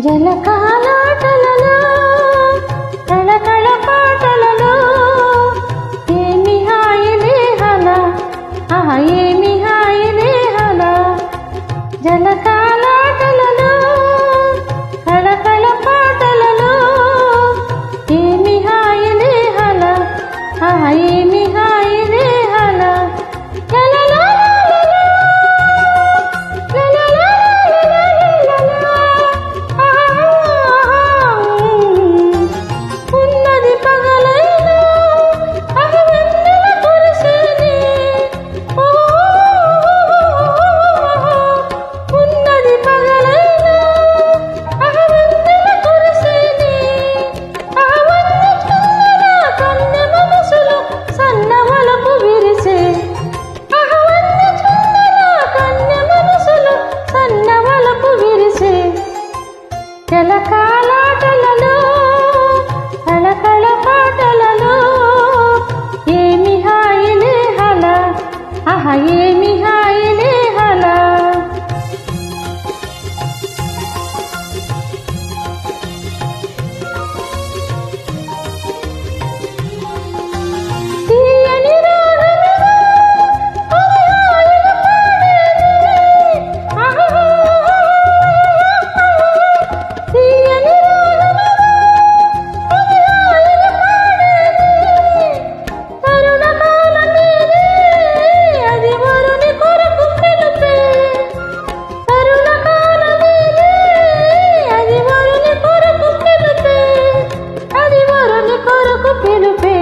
జలకాలాటలలో కళకళ పాటలలో ఏమి హాయిలే హలా ఏమి హాయిలే హలా జలకాలాటలలో కళకళ పాటలలో ఏమి హాయిలే హలా ఏమి హాయిలే హలా జలకాలాటలలో కళకళ పాటలలో ఏమి హాయిలే హలా ఏమి హాయిలే హలా కొరకు పిలుపే